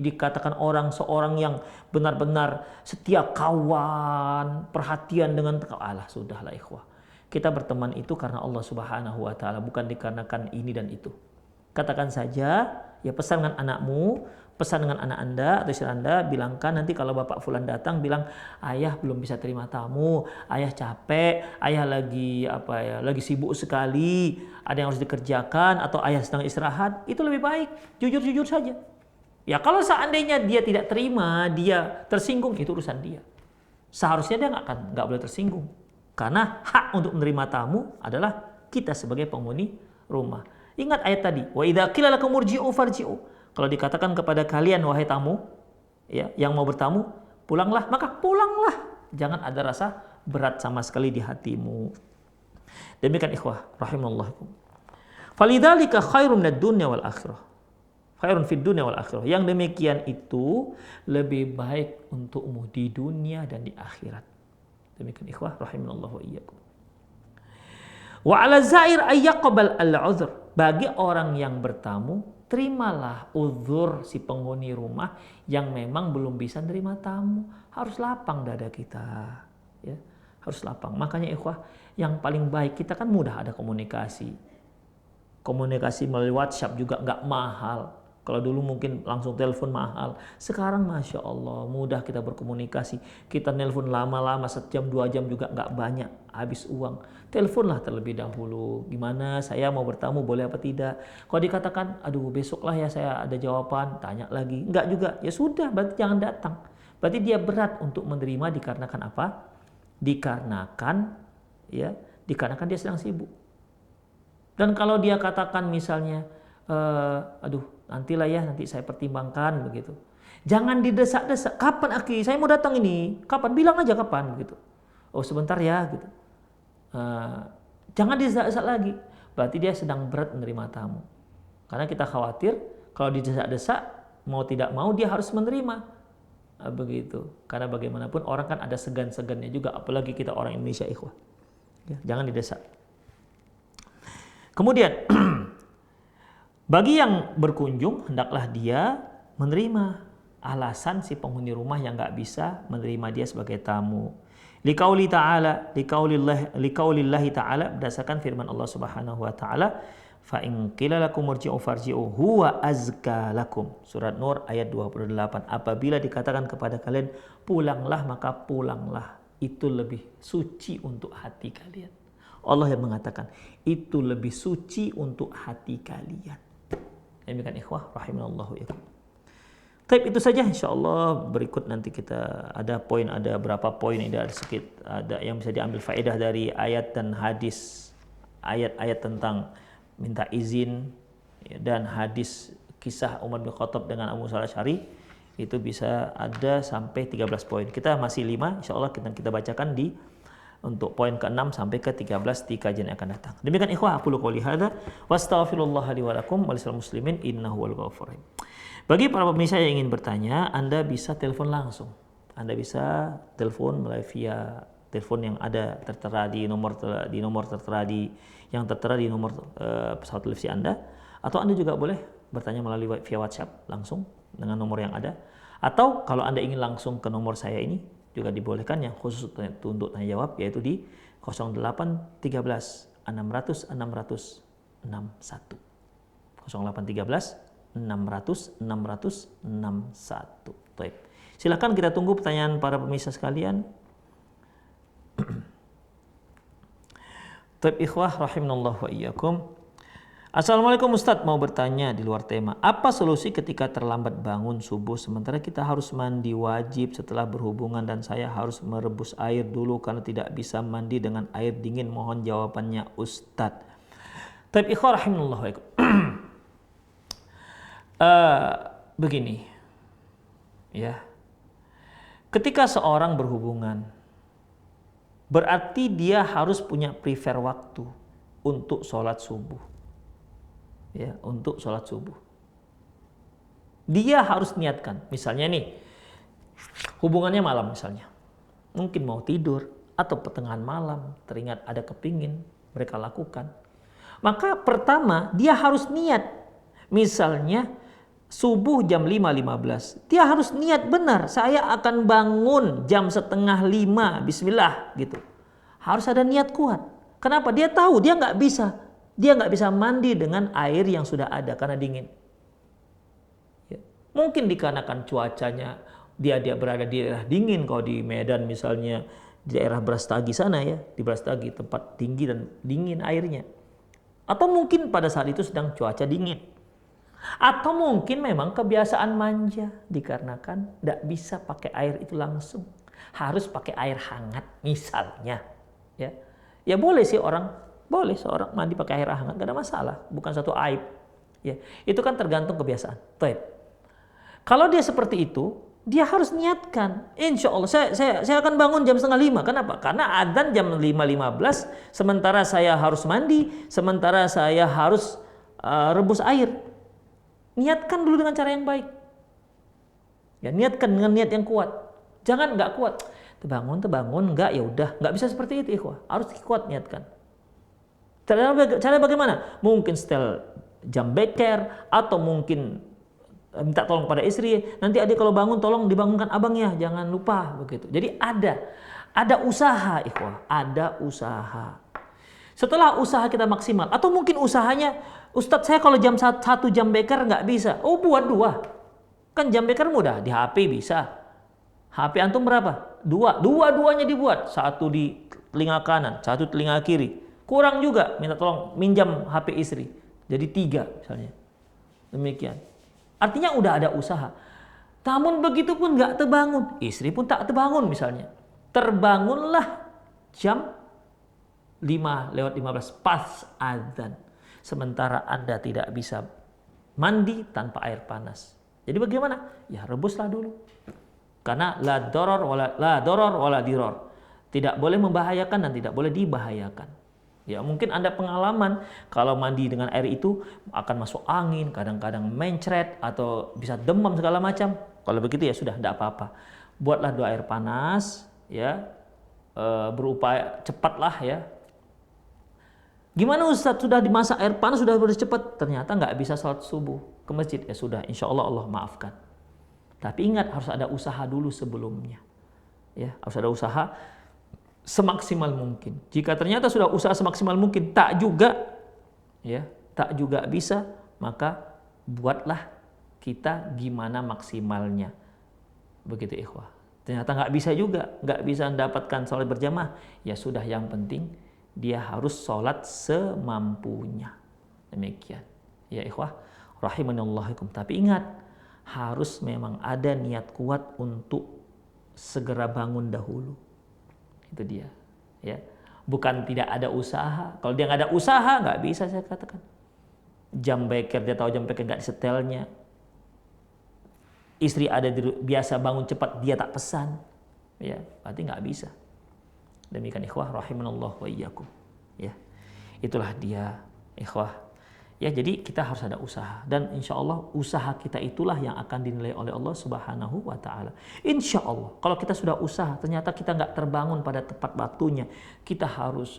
dikatakan seorang yang benar-benar setia kawan, perhatian dengan Allah. Sudahlah ikhwah. Kita berteman itu karena Allah Subhanahu wa taala, bukan dikarenakan ini dan itu. Katakan saja, ya pesan dengan anakmu, pesan dengan anak Anda atau istri Anda, bilangkan nanti kalau Bapak fulan datang bilang ayah belum bisa terima tamu, ayah capek, ayah lagi sibuk sekali, ada yang harus dikerjakan atau ayah sedang istirahat. Itu lebih baik, jujur-jujur saja. Ya kalau seandainya dia tidak terima, dia tersinggung, itu urusan dia. Seharusnya dia nggak boleh tersinggung. Karena hak untuk menerima tamu adalah kita sebagai penghuni rumah. Ingat ayat tadi, wa idza qila lakum murji'u farji'u. Kalau dikatakan kepada kalian wahai tamu, ya, yang mau bertamu, pulanglah, maka pulanglah. Jangan ada rasa berat sama sekali di hatimu. Demikian ikhwah rahimallahu. Falidzalika khairun minad dunya wal akhirah. Khairun fid dunya wal akhirah. Yang demikian itu lebih baik untukmu di dunia dan di akhirat. Demikian ikhwah rahimallahu wa iyyakum. Wa 'ala zair ayyaqbal al-'udhr. Bagi orang yang bertamu, terimalah uzur si penghuni rumah yang memang belum bisa nerima tamu. Harus lapang dada kita, ya. Harus lapang. Makanya ikhwah, yang paling baik kita kan mudah ada komunikasi. Komunikasi melalui WhatsApp juga nggak mahal. Kalau dulu mungkin langsung telepon mahal. Sekarang Masya Allah mudah kita berkomunikasi. Kita nelpon lama-lama, 1 jam 2 jam juga nggak banyak, habis uang. Teleponlah terlebih dahulu. Gimana saya mau bertamu, boleh apa tidak? Kalau dikatakan, aduh besoklah ya saya ada jawaban, tanya lagi. Enggak juga, ya sudah berarti jangan datang. Berarti dia berat untuk menerima dikarenakan apa? Dikarenakan dia sedang sibuk. Dan kalau dia katakan misalnya, aduh nantilah ya, nanti saya pertimbangkan begitu. Jangan didesak-desak. Kapan Aki? Saya mau datang ini. Kapan? Bilang aja kapan gitu. Oh sebentar ya gitu. Jangan didesak-desak lagi. Berarti dia sedang berat menerima tamu. Karena kita khawatir kalau didesak-desak mau tidak mau dia harus menerima. Begitu. Karena bagaimanapun orang kan ada segan-segannya juga. Apalagi kita orang Indonesia ikhwah. Ya, jangan didesak. Kemudian Bagi yang berkunjung, hendaklah dia menerima alasan si penghuni rumah yang nggak bisa menerima dia sebagai tamu. Liqaulillahi ta'ala, berdasarkan firman Allah Subhanahu wa taala, fa in qila lakum irji'u farji'u huwa azka lakum. Surat Nur ayat 28. Apabila dikatakan kepada kalian pulanglah, maka pulanglah. Itu lebih suci untuk hati kalian. Allah yang mengatakan itu lebih suci untuk hati kalian. Demikian ikhwah rahimanallahu iyakum. Taib, itu saja insyaallah. Berikut nanti kita ada berapa poin, ada yang bisa diambil faedah dari ayat dan hadis, ayat-ayat tentang minta izin dan hadis kisah Umar bin Khattab dengan Abu Musa al-Asy'ari. Itu bisa ada sampai 13 poin. Kita masih 5 insyaallah kita bacakan untuk poin ke-6 sampai ke-13 di kajian yang akan datang. Demikian ikhwah, aku qouli hadza wa astaghfirullah li wa lakum wa lisal muslimin innahu wal ghafur rahim. Bagi para pemirsa yang ingin bertanya, Anda bisa telepon langsung. Anda bisa telepon melalui via telepon yang ada tertera di nomor tertera yang tertera di nomor pesawat televisi Anda, atau Anda juga boleh bertanya melalui via WhatsApp langsung dengan nomor yang ada. Atau kalau Anda ingin langsung ke nomor saya ini juga dibolehkan, yang khusus untuk tanya jawab, yaitu di 0813 600 600 61 0813 600 600 61. Baik. Silakan, kita tunggu pertanyaan para pemirsa sekalian. Taib ikhwah rahimanallahu wa iyyakum. Assalamualaikum Ustadz, mau bertanya di luar tema. Apa solusi ketika terlambat bangun subuh sementara kita harus mandi wajib setelah berhubungan dan saya harus merebus air dulu karena tidak bisa mandi dengan air dingin? Mohon jawabannya Ustadz. Taib ikhwah rahimanallahu wa iyyakum. Begini. Ya. Ketika seorang berhubungan, berarti dia harus punya prefer waktu untuk sholat subuh. Ya, untuk sholat subuh. Dia harus niatkan. Misalnya nih, hubungannya malam misalnya. Mungkin mau tidur atau pertengahan malam teringat ada kepingin mereka lakukan. Maka pertama dia harus niat. Misalnya subuh jam 5.15. Dia harus niat benar. Saya akan bangun jam 4:30. Bismillah gitu. Harus ada niat kuat. Kenapa? Dia tahu dia nggak bisa. Dia nggak bisa mandi dengan air yang sudah ada karena dingin. Ya. Mungkin dikarenakan cuacanya dia berada di daerah dingin. Kalau di Medan misalnya, di daerah Brastagi sana ya, di Brastagi tempat tinggi dan dingin airnya. Atau mungkin pada saat itu sedang cuaca dingin. Atau mungkin memang kebiasaan manja, dikarenakan tidak bisa pakai air itu langsung, harus pakai air hangat misalnya. Ya boleh sih seorang mandi pakai air hangat, gak ada masalah, bukan satu aib. Ya, itu kan tergantung kebiasaan. Baik. Kalau dia seperti itu, dia harus niatkan. Insya Allah saya akan bangun jam 4:30. Kenapa? Karena adzan jam 5.15, sementara saya harus mandi, sementara saya harus rebus air. Niatkan dulu dengan cara yang baik. Ya, niatkan dengan niat yang kuat. Jangan nggak kuat. Terbangun, nggak, ya udah, nggak bisa seperti itu, ikhwah. Harus kuat niatkan. Cara bagaimana? Mungkin setel jam beker, atau mungkin minta tolong pada istri. Nanti adik kalau bangun tolong dibangunkan abangnya, jangan lupa begitu. Jadi ada usaha, ikhwah, ada usaha. Setelah usaha kita maksimal, atau mungkin usahanya, Ustadz saya kalau jam 1 jam beker nggak bisa. Oh, buat 2. Kan jam beker mudah, di HP bisa. HP antum berapa? 2. Dua-duanya dibuat. 1 di telinga kanan, 1 telinga kiri. Kurang juga, minta tolong minjam HP istri. Jadi 3 misalnya. Demikian. Artinya udah ada usaha. Namun begitu pun nggak terbangun. Istri pun tak terbangun misalnya. Terbangunlah jam 5:15 pas azan. Sementara Anda tidak bisa mandi tanpa air panas. Jadi bagaimana? Ya rebuslah dulu. Karena la doror wala diror. Tidak boleh membahayakan dan tidak boleh dibahayakan. Ya mungkin Anda pengalaman kalau mandi dengan air itu akan masuk angin, kadang-kadang mencret atau bisa demam segala macam. Kalau begitu ya sudah, tidak apa-apa. Buatlah 2 air panas, ya, berupaya cepatlah ya. Gimana Ustadz, sudah di masa air panas, sudah cepat, ternyata nggak bisa sholat subuh ke masjid. Ya sudah, insya Allah Allah maafkan. Tapi ingat, harus ada usaha dulu sebelumnya. Ya, harus ada usaha semaksimal mungkin. Jika ternyata sudah usaha semaksimal mungkin tak juga bisa, maka buatlah kita gimana maksimalnya. Begitu ikhwah. Ternyata nggak bisa juga, nggak bisa mendapatkan sholat berjamaah. Ya sudah, yang penting dia harus sholat semampunya. Demikian. Ya ikhwah, rahimanallahu. Tapi ingat, harus memang ada niat kuat untuk segera bangun dahulu. Itu dia. Ya. Bukan tidak ada usaha. Kalau dia nggak ada usaha, nggak bisa saya katakan. Jam beker, dia tahu jam beker nggak disetelnya. Istri ada biasa bangun cepat, dia tak pesan. Ya, berarti nggak bisa. Demikian ikhwah rahimanallah wa iyyakum. Ya. Itulah dia ikhwah. Ya, jadi kita harus ada usaha, dan insya Allah usaha kita itulah yang akan dinilai oleh Allah Subhanahu wa Ta'ala. Insya Allah, kalau kita sudah usaha, ternyata kita nggak terbangun pada tepat waktunya, kita harus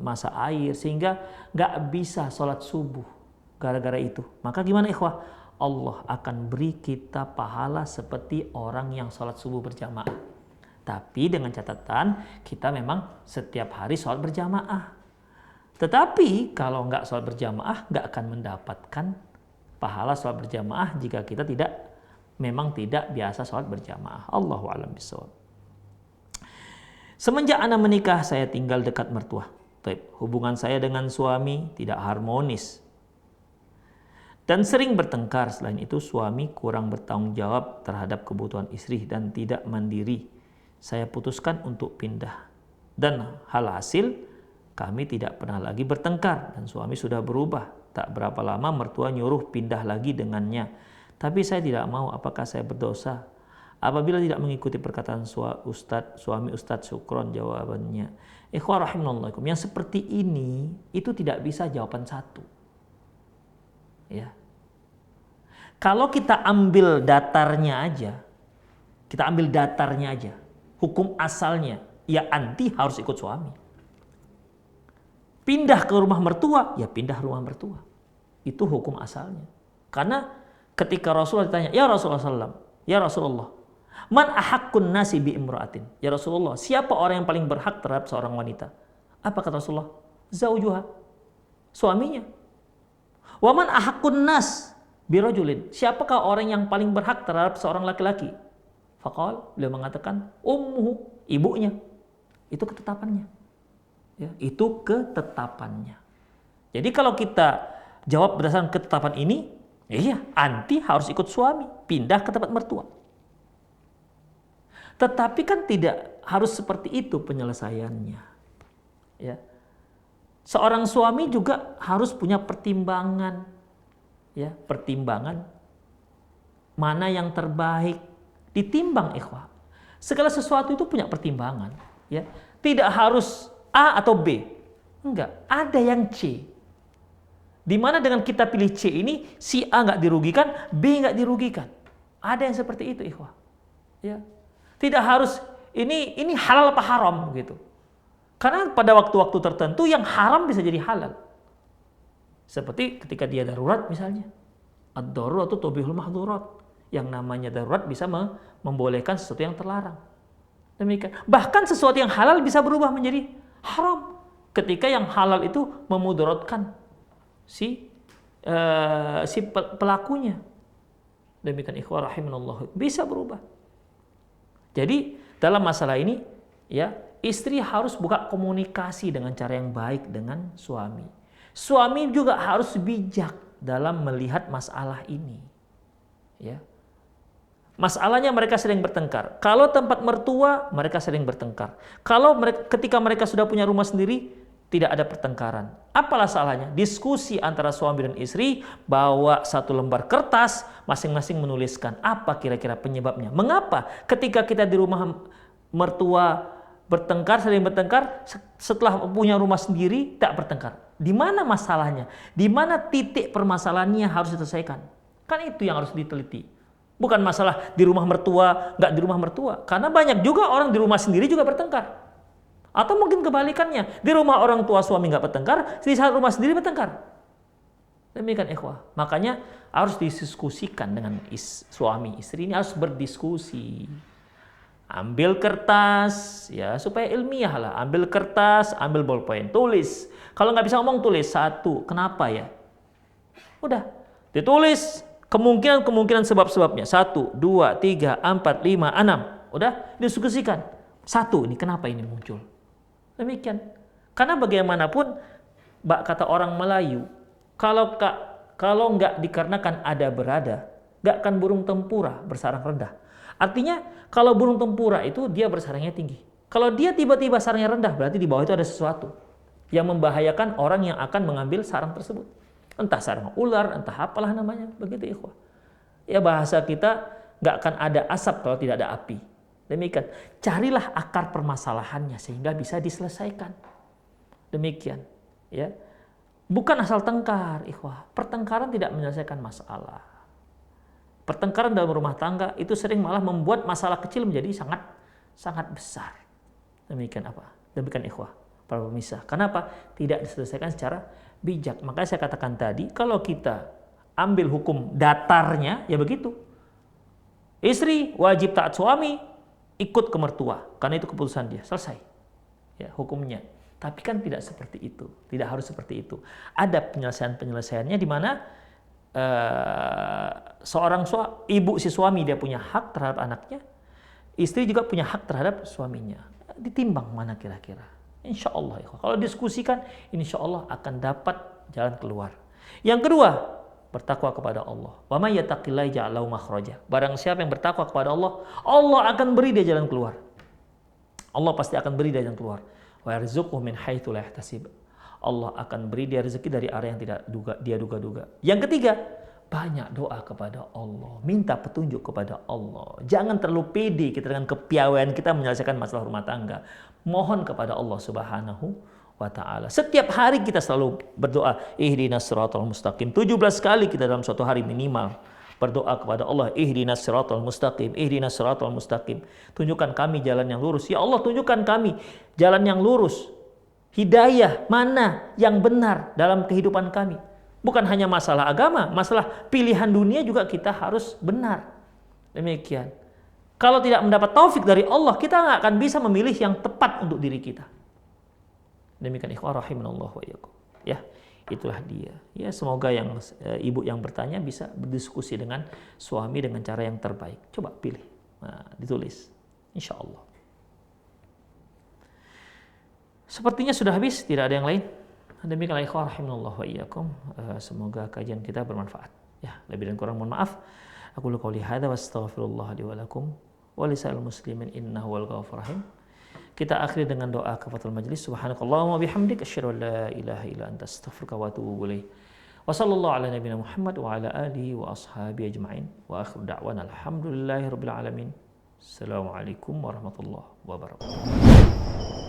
masak air sehingga nggak bisa sholat subuh gara-gara itu. Maka gimana ikhwah? Allah akan beri kita pahala seperti orang yang sholat subuh berjamaah. Tapi dengan catatan kita memang setiap hari sholat berjamaah. Tetapi kalau nggak sholat berjamaah, nggak akan mendapatkan pahala sholat berjamaah jika kita memang tidak biasa sholat berjamaah. Allahu a'lam bishawab. Semenjak anak menikah, saya tinggal dekat mertua. Hubungan saya dengan suami tidak harmonis dan sering bertengkar. Selain itu, suami kurang bertanggung jawab terhadap kebutuhan istri dan tidak mandiri. Saya putuskan untuk pindah, dan hasil kami tidak pernah lagi bertengkar dan suami sudah berubah. Tak berapa lama mertua nyuruh pindah lagi dengannya. Tapi saya tidak mau. Apakah saya berdosa apabila tidak mengikuti perkataan suami Ustadz? Syukron jawabannya. Ikhwah rahimanallahu. Yang seperti ini itu tidak bisa jawaban satu. Ya. Kalau kita ambil datarnya aja, hukum asalnya, ya anti harus ikut suami. Pindah ke rumah mertua, ya pindah rumah mertua. Itu hukum asalnya. Karena ketika Rasulullah ditanya, ya Rasulullah, man ahaqqun nasi bi imra'atin? Ya Rasulullah, siapa orang yang paling berhak terhadap seorang wanita? Apa kata Rasulullah? Zaujuha, suaminya. Wa man ahaqqun nas bi rajulin? Siapakah orang yang paling berhak terhadap seorang laki-laki? Faqal, beliau mengatakan ummuhu, ibunya. Itu ketetapannya. Ya, itu ketetapannya. Jadi kalau kita jawab berdasarkan ketetapan ini, iya, anti harus ikut suami, pindah ke tempat mertua. Tetapi kan tidak harus seperti itu penyelesaiannya. Ya. Seorang suami juga harus punya pertimbangan. Ya, pertimbangan mana yang terbaik, ditimbang ikhwah. Segala sesuatu itu punya pertimbangan, ya. Tidak harus A atau B. Enggak, ada yang C. Di mana dengan kita pilih C ini, si A nggak dirugikan, B nggak dirugikan. Ada yang seperti itu, ikhwah. Ya. Tidak harus ini halal apa haram gitu. Karena pada waktu-waktu tertentu yang haram bisa jadi halal. Seperti ketika dia darurat misalnya. Ad-daruratu tubihul mahdzurat. Yang namanya darurat bisa membolehkan sesuatu yang terlarang. Demikian. Bahkan sesuatu yang halal bisa berubah menjadi haram ketika yang halal itu memudaratkan si pelakunya. Demikian ikhwah rahimanallah, bisa berubah. Jadi dalam masalah ini, ya, istri harus buka komunikasi dengan cara yang baik dengan suami. Suami juga harus bijak dalam melihat masalah ini. Ya. Masalahnya mereka sering bertengkar. Kalau tempat mertua, mereka sering bertengkar. Ketika mereka sudah punya rumah sendiri, tidak ada pertengkaran. Apalah salahnya? Diskusi antara suami dan istri, bawa satu lembar kertas, masing-masing menuliskan apa kira-kira penyebabnya. Mengapa ketika kita di rumah mertua sering bertengkar, setelah punya rumah sendiri tak bertengkar? Di mana masalahnya? Di mana titik permasalahannya harus diselesaikan? Kan itu yang harus diteliti. Bukan masalah di rumah mertua, nggak di rumah mertua. Karena banyak juga orang di rumah sendiri juga bertengkar. Atau mungkin kebalikannya, di rumah orang tua suami nggak bertengkar, di saat rumah sendiri bertengkar. Demikian ikhwah. Makanya harus didiskusikan dengan suami istri ini, harus berdiskusi. Ambil kertas, ya supaya ilmiah lah. Ambil kertas, ambil bolpen, tulis. Kalau nggak bisa ngomong, tulis satu. Kenapa ya? Udah, ditulis kemungkinan sebab-sebabnya. 1, 2, 3, 4, 5, 6. Udah, diskusikan. 1, ini kenapa ini muncul? Demikian. Karena bagaimanapun, kata orang Melayu, kalau nggak dikarenakan ada berada, nggak akan burung tempura bersarang rendah. Artinya, kalau burung tempura itu dia bersarangnya tinggi. Kalau dia tiba-tiba sarangnya rendah, berarti di bawah itu ada sesuatu yang membahayakan orang yang akan mengambil sarang tersebut. Entah sarang ular, entah apalah namanya, begitu ikhwah. Ya bahasa kita, nggak akan ada asap kalau tidak ada api. Demikian. Carilah akar permasalahannya sehingga bisa diselesaikan. Demikian. Ya. Bukan asal tengkar, ikhwah. Pertengkaran tidak menyelesaikan masalah. Pertengkaran dalam rumah tangga itu sering malah membuat masalah kecil menjadi sangat besar. Demikian apa? Demikian ikhwah, para pemirsa. Kenapa? Tidak diselesaikan secara bijak. Makanya saya katakan tadi, kalau kita ambil hukum datarnya, ya begitu. Istri wajib taat suami, ikut ke mertua, karena itu keputusan dia. Selesai. Ya, hukumnya. Tapi kan tidak seperti itu. Tidak harus seperti itu. Ada penyelesaiannya di mana seorang ibu si suami dia punya hak terhadap anaknya, istri juga punya hak terhadap suaminya. Ditimbang mana kira-kira. Insya Allah. Kalau diskusikan, insya Allah akan dapat jalan keluar. Yang kedua, bertakwa kepada Allah. Wa may yattaqillaha yaj'al lahu makhraja. Barang siapa yang bertakwa kepada Allah, Allah akan beri dia jalan keluar. Allah pasti akan beri dia jalan keluar. Wa yarzuqhu min haitsu la yahtasib. Allah akan beri dia rezeki dari arah yang tidak dia duga-duga. Yang ketiga, banyak doa kepada Allah, minta petunjuk kepada Allah. Jangan terlalu pede kita dengan kepiawaian kita menyelesaikan masalah rumah tangga. Mohon kepada Allah Subhanahu wa taala. Setiap hari kita selalu berdoa, ihdinas siratal mustaqim. 17 kali kita dalam suatu hari minimal berdoa kepada Allah, ihdinas siratal mustaqim, ihdinas siratal mustaqim. Tunjukkan kami jalan yang lurus. Ya Allah, tunjukkan kami jalan yang lurus. Hidayah mana yang benar dalam kehidupan kami. Bukan hanya masalah agama, masalah pilihan dunia juga kita harus benar. Demikian. Kalau tidak mendapat taufik dari Allah, kita nggak akan bisa memilih yang tepat untuk diri kita. Demikian ikhwah rahimanallah wa iyyakum. Ya, itulah dia. Ya, semoga yang ibu yang bertanya bisa berdiskusi dengan suami dengan cara yang terbaik. Coba pilih. Nah, ditulis. Insya Allah. Sepertinya sudah habis, tidak ada yang lain. Demikianlah ikhwah rahimanallah wa iyyakum. Semoga kajian kita bermanfaat. Ya, lebih dan kurang mohon maaf. Aku qouli hadza wa astaghfirullah li wa lakum wa lisa'il muslimin innahu wal ghafurur rahim. Kita akhiri dengan doa kafaratul majlis. Subhanakallahumma bihamdik asyhadu an la ilaha illa anta astaghfiruka wa atubu ilaik. Wa sallallahu ala nabiyyina Muhammad wa ala alihi wa ashabihi ajma'in. Wa akhiru da'wana alhamdulillahirabbil alamin. Assalamualaikum warahmatullahi wabarakatuh.